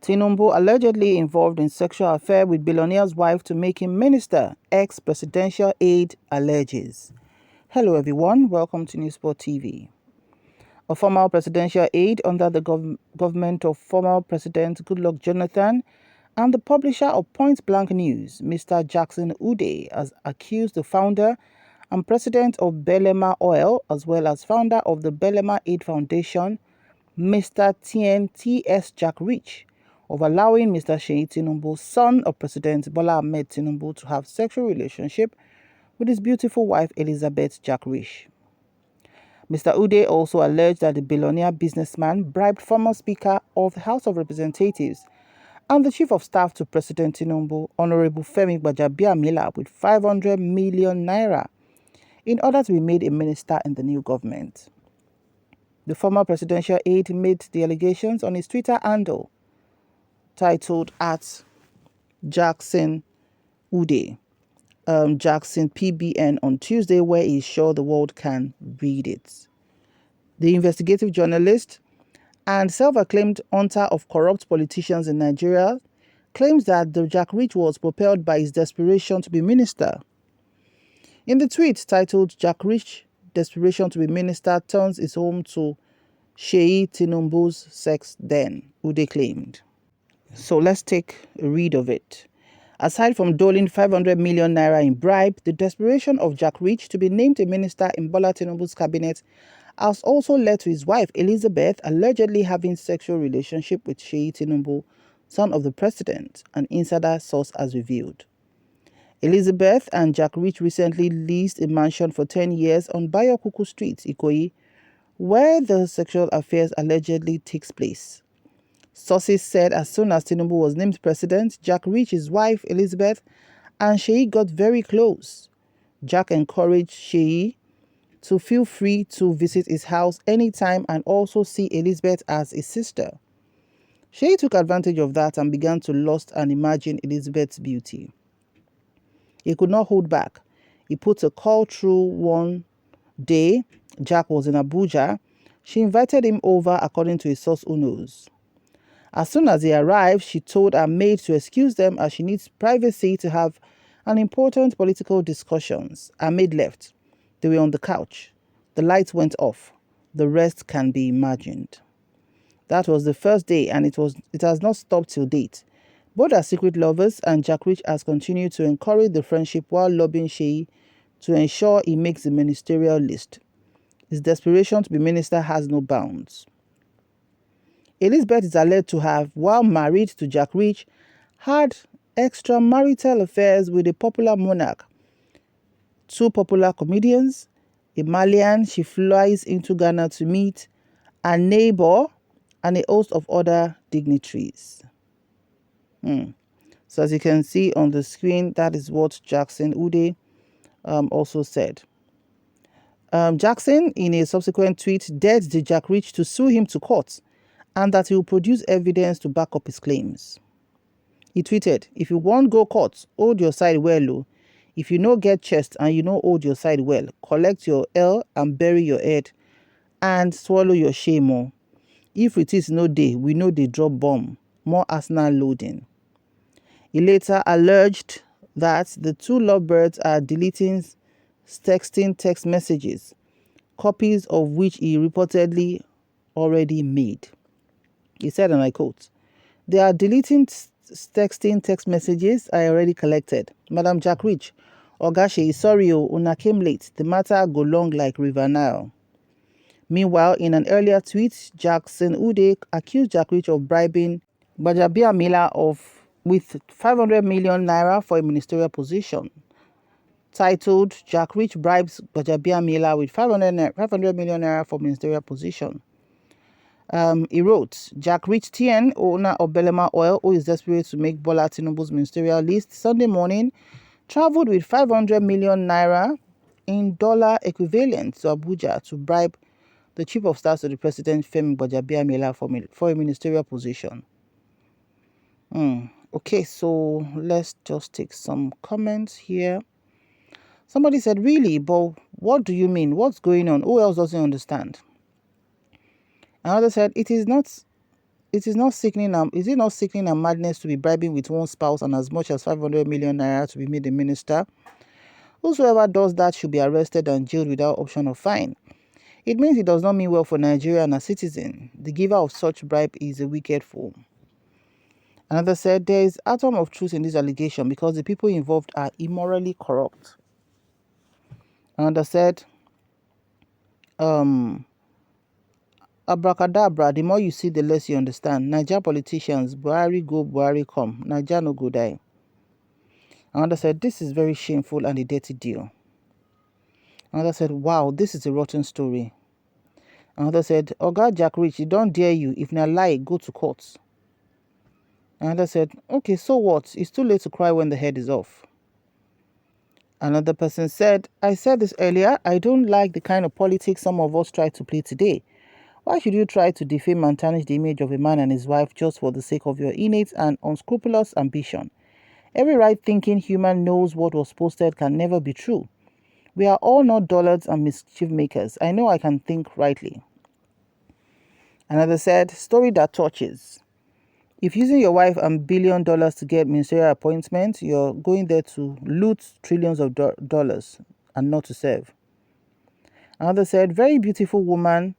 Tinubu allegedly involved in sexual affair with billionaire's wife to make him minister, ex-presidential aide alleges. Hello everyone, welcome to newsspottv. A former presidential aide under the government of former President Goodluck Jonathan and the publisher of Point Blank News, Mr. Jackson Ude, has accused the founder and president of Belema Oil, as well as founder of the Belema Aid Foundation, Mr. T.S. Jack Rich, of allowing Mr. Seyi Tinubu, son of President Bola Ahmed Tinubu, to have sexual relationship with his beautiful wife Elizabeth Jack Rich. Mr. Ude also alleged that the billionaire businessman bribed former Speaker of the House of Representatives and the Chief of Staff to President Tinubu, Honorable Femi Gbajabiamila, with 500 million naira in order to be made a minister in the new government. The former presidential aide made the allegations on his Twitter handle, titled at Jackson Ude, Jackson PBN, on Tuesday, where he's sure the world can read it. The investigative journalist and self-acclaimed hunter of corrupt politicians in Nigeria claims that the Jack Rich was propelled by his desperation to be minister. In the tweet titled Jack Rich Desperation to be Minister Turns his home to Seyi Tinubu's sex den, Ude claimed. So let's take a read of it. Aside from doling 500 million naira in bribe, the desperation of Jack Rich to be named a minister in Bola Tinubu's cabinet has also led to his wife Elizabeth allegedly having sexual relationship with Seyi Tinubu, son of the president, an insider source has revealed. Elizabeth and Jack Rich recently leased a mansion for 10 years on Bayokuku Street, Ikoyi, where the sexual affairs allegedly takes place. Sources said as soon as Tinubu was named president, Jack Rich, his wife Elizabeth, and Seyi got very close. Jack encouraged Seyi to feel free to visit his house anytime and also see Elizabeth as his sister. Seyi took advantage of that and began to lust and imagine Elizabeth's beauty. He could not hold back. He put a call through one day. Jack was in Abuja. She invited him over, according to a source who knows. As soon as he arrived, she told her maid to excuse them as she needs privacy to have an important political discussions. Her maid left. They were on the couch. The lights went off. The rest can be imagined. That was the first day, and it has not stopped till date. Both are secret lovers, and Jack Rich has continued to encourage the friendship while lobbying Seyi to ensure he makes the ministerial list. His desperation to be minister has no bounds. Elizabeth is alleged to have, while married to Jack Rich, had extramarital affairs with a popular monarch, two popular comedians, a Malian she flies into Ghana to meet, a neighbor, and a host of other dignitaries. So as you can see on the screen, that is what Jackson Ude also said. Jackson, in a subsequent tweet, dared the Jack Rich to sue him to court and that he will produce evidence to back up his claims. He tweeted, "If you won't go court, hold your side well, oh. If you no get chest and you no hold your side well, collect your L and bury your head and swallow your shame, oh. If it is no day, we know they drop bomb, more arsenal loading." He later alleged that the two lovebirds are deleting texting text messages, copies of which he reportedly already made. He said, and I quote, "They are deleting texting text messages I already collected. Madam Jack Rich, Oga Seyi, sorry, una came late. The matter go long like River Nile." Meanwhile, in an earlier tweet, Jackson Ude accused Jack Rich of bribing Gbajabiamila with 500 million naira for a ministerial position. Titled, Jack Rich bribes Gbajabiamila with 500 million naira for ministerial position. He wrote, Jack Rich TN, owner of Belema Oil, who is desperate to make Bola Tinubu's ministerial list, Sunday morning, traveled with 500 million naira in dollar equivalent to Abuja to bribe the Chief of Staff to the President, Femi Gbajabiamila, for a ministerial position. Okay, so let's just take some comments here. Somebody said, really? But what do you mean? What's going on? Who else doesn't understand? Another said, it is not Is it not sickening and madness to be bribing with one spouse and as much as 500 million naira to be made a minister? Whosoever does that should be arrested and jailed without option of fine. It means it does not mean well for Nigeria and a citizen. The giver of such bribe is a wicked fool. Another said, there is atom of truth in this allegation because the people involved are immorally corrupt. Another said, abracadabra, the more you see, the less you understand. Niger politicians, Buhari go, Buhari come. Niger no go die. Another said, this is very shameful and a dirty deal. Another said, wow, this is a rotten story. Another said, Oga Jack Rich, it don't dare you. If na lie, go to court. Another said, okay, so what? It's too late to cry when the head is off. Another person said, I said this earlier, I don't like the kind of politics some of us try to play today. Why should you try to defame and tarnish the image of a man and his wife just for the sake of your innate and unscrupulous ambition? Every right-thinking human knows what was posted can never be true. We are all not dullards and mischief makers. I know I can think rightly. Another said, story that touches. If using your wife and $1 billion to get ministerial appointment, you're going there to loot trillions of dollars and not to serve. Another said, very beautiful women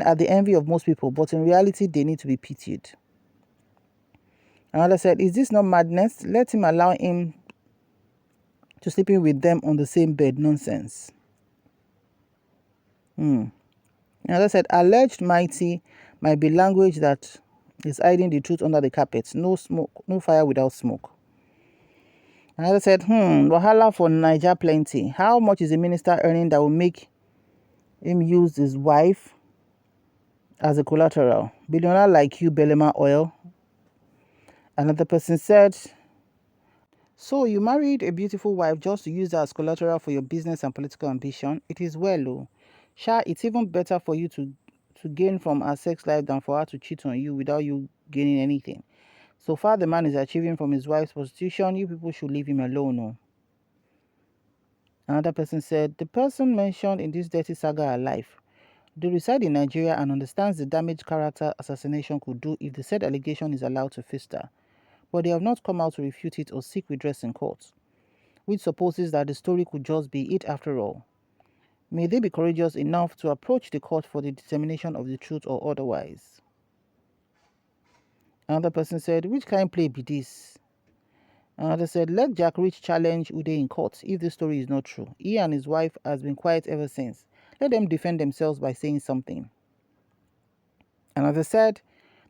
are the envy of most people, but in reality, they need to be pitied. Another said, is this not madness? Let him allow him to sleep in with them on the same bed. Nonsense. Another said, alleged mighty might be language that is hiding the truth under the carpet. No smoke, no fire without smoke. Another said, wahala for Niger plenty. How much is a minister earning that will make him use his wife as a collateral? Billionaire like you, Belema Oil. Another person said, so you married a beautiful wife just to use her as collateral for your business and political ambition? It is well, oh. Sha, it's even better for you to gain from her sex life than for her to cheat on you without you gaining anything. So far the man is achieving from his wife's prostitution, you people should leave him alone. Oh. Another person said, the person mentioned in this dirty saga are alive. They reside in Nigeria and understands the damage character assassination could do if the said allegation is allowed to fester. But they have not come out to refute it or seek redress in court, which supposes that the story could just be it after all. May they be courageous enough to approach the court for the determination of the truth or otherwise. Another person said, which kind play be this? Another said, let Jack Rich challenge Ude in court if the story is not true. He and his wife has been quiet ever since. Let them defend themselves by saying something. Another said,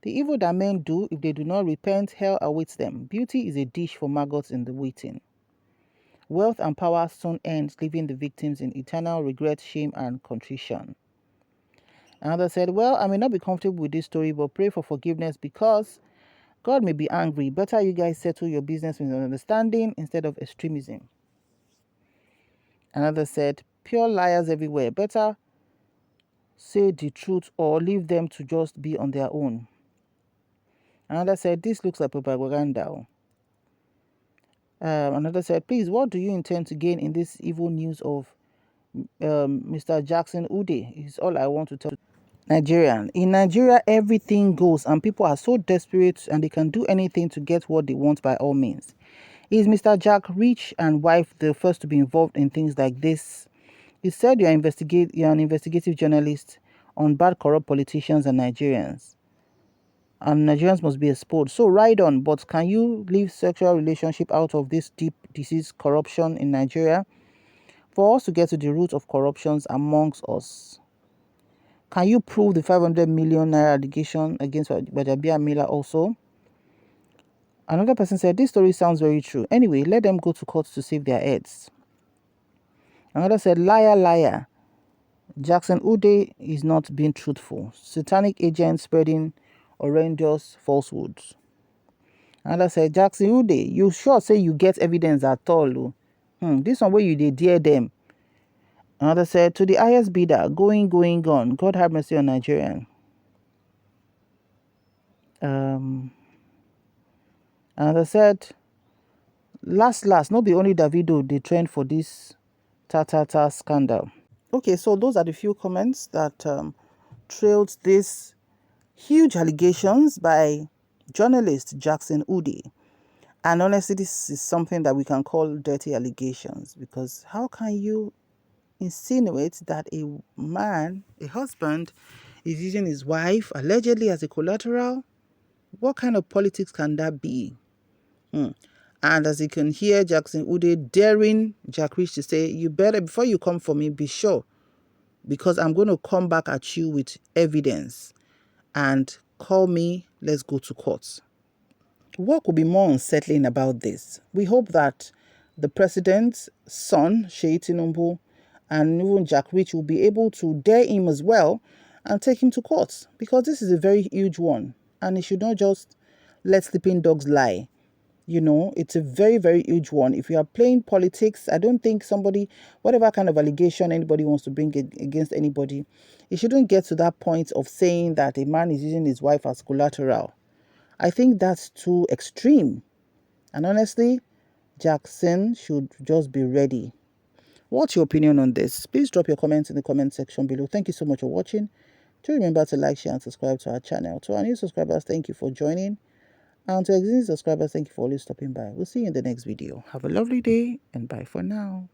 the evil that men do, if they do not repent, hell awaits them. Beauty is a dish for maggots in the waiting. Wealth and power soon end, leaving the victims in eternal regret, shame, and contrition. Another said, well, I may not be comfortable with this story, but pray for forgiveness because God may be angry. Better you guys settle your business with understanding instead of extremism. Another said, pure liars everywhere. Better say the truth or leave them to just be on their own. Another said, this looks like propaganda. Another said, please, what do you intend to gain in this evil news of Mr. Jackson Ude? Is all I want to tell Nigerian. In Nigeria, everything goes and people are so desperate and they can do anything to get what they want by all means. Is Mr. Jack Rich and wife the first to be involved in things like this? He said you're an investigative journalist on bad corrupt politicians and Nigerians. And Nigerians must be exposed. So ride on, but can you leave sexual relationship out of this deep disease corruption in Nigeria? For us to get to the root of corruptions amongst us, can you prove the 500 million naira allegation against Wajabia Miller also? Another person said, this story sounds very true. Anyway, let them go to court to save their heads. Another said, liar, liar. Jackson Ude is not being truthful. Satanic agents spreading horrendous falsehoods. Another said, Jackson Ude, you sure say you get evidence at all? This one where you dey dare them. Another said, to the highest bidder, going, gone. God have mercy on Nigerian. Another said, last, no be only Davido dey trend for this ta scandal. Okay, so those are the few comments that trailed this Huge allegations by journalist Jackson Ude. And honestly, this is something that we can call dirty allegations, because how can you insinuate that a man, a husband, is using his wife allegedly as a collateral? What kind of politics can that be? And as you can hear, Jackson Ude daring Jack Rich to say, you better, before you come for me, be sure, because I'm going to come back at you with evidence, and call me, let's go to court. What could be more unsettling about this? We hope that the president's son, Seyi Tinubu, and even Jack Rich will be able to dare him as well and take him to court, because this is a very huge one and it should not just let sleeping dogs lie. It's a very, very huge one. If you are playing politics, I don't think somebody, whatever kind of allegation anybody wants to bring against anybody, it shouldn't get to that point of saying that a man is using his wife as collateral. I think that's too extreme. And honestly, Jackson should just be ready. What's your opinion on this? Please drop your comments in the comment section below. Thank you so much for watching. Do remember to like, share, and subscribe to our channel. To our new subscribers, thank you for joining. And to existing subscribers, thank you for always stopping by. We'll see you in the next video. Have a lovely day and bye for now.